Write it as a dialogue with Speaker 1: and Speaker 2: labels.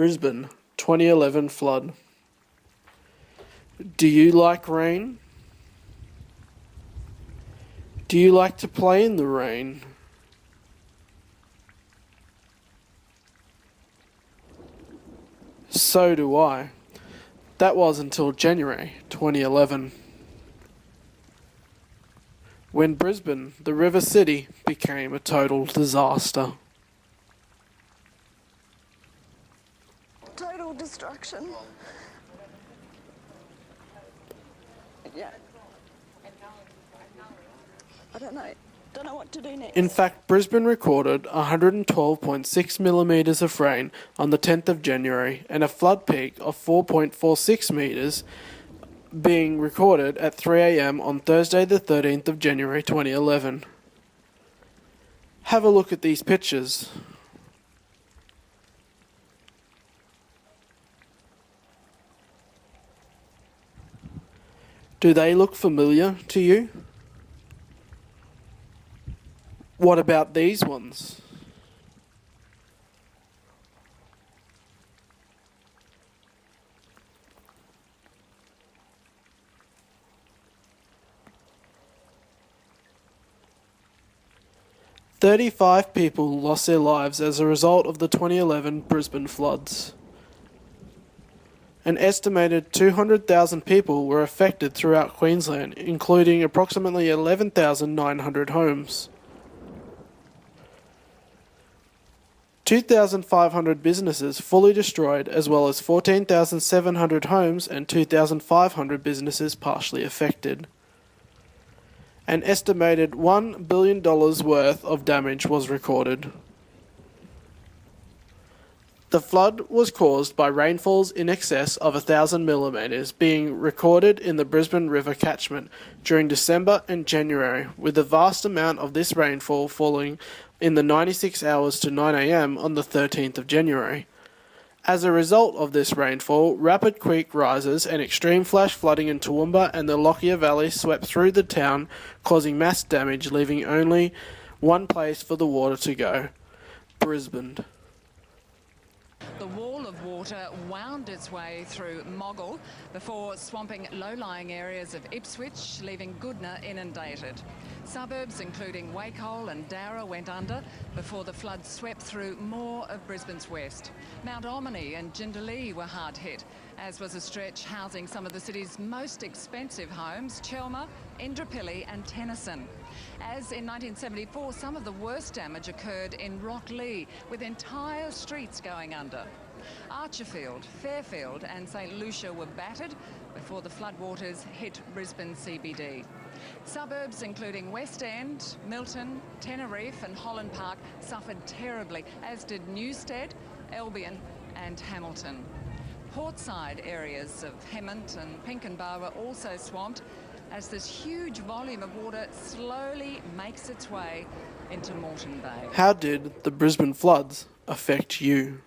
Speaker 1: Brisbane 2011 flood. Do you like rain? Do you like to play in the rain? So do I. That was until January 2011, when Brisbane, the river city, became a total disaster.
Speaker 2: Total destruction. Yeah. I don't know what to do next.
Speaker 1: In fact, Brisbane recorded 112.6 millimetres of rain on the 10th of January and a flood peak of 4.46 metres being recorded at 3 a.m. on Thursday the 13th of January 2011. Have a look at these pictures. Do they look familiar to you? What about these ones? "35 people lost their lives as a result of the 2011 Brisbane floods. An estimated 200,000 people were affected throughout Queensland, including approximately 11,900 homes. 2,500 businesses fully destroyed, as well as 14,700 homes and 2,500 businesses partially affected. An estimated $1 billion worth of damage was recorded. The flood was caused by rainfalls in excess of 1,000 millimetres being recorded in the Brisbane River catchment during December and January, with a vast amount of this rainfall falling in the 96 hours to 9 a.m. on the 13th of January. As a result of this rainfall, rapid creek rises and extreme flash flooding in Toowoomba and the Lockyer Valley swept through the town, causing mass damage, leaving only one place for the water to go: Brisbane.
Speaker 3: The wall of water wound its way through Moggill before swamping low-lying areas of Ipswich, leaving Goodna inundated. Suburbs including Wakehole and Darra went under before the flood swept through more of Brisbane's west. Mount Ommaney and Jindalee were hard hit, as was a stretch housing some of the city's most expensive homes: Chelmer, Indooroopilly and Tennyson. As in 1974, some of the worst damage occurred in Rocklea, with entire streets going under. Archerfield, Fairfield and St Lucia were battered before the floodwaters hit Brisbane CBD. Suburbs including West End, Milton, Teneriffe and Holland Park suffered terribly, as did Newstead, Albion and Hamilton. Portside areas of Hemmant and Pinkenba were also swamped, as this huge volume of water slowly makes its way into Moreton Bay.
Speaker 1: How did the Brisbane floods affect you?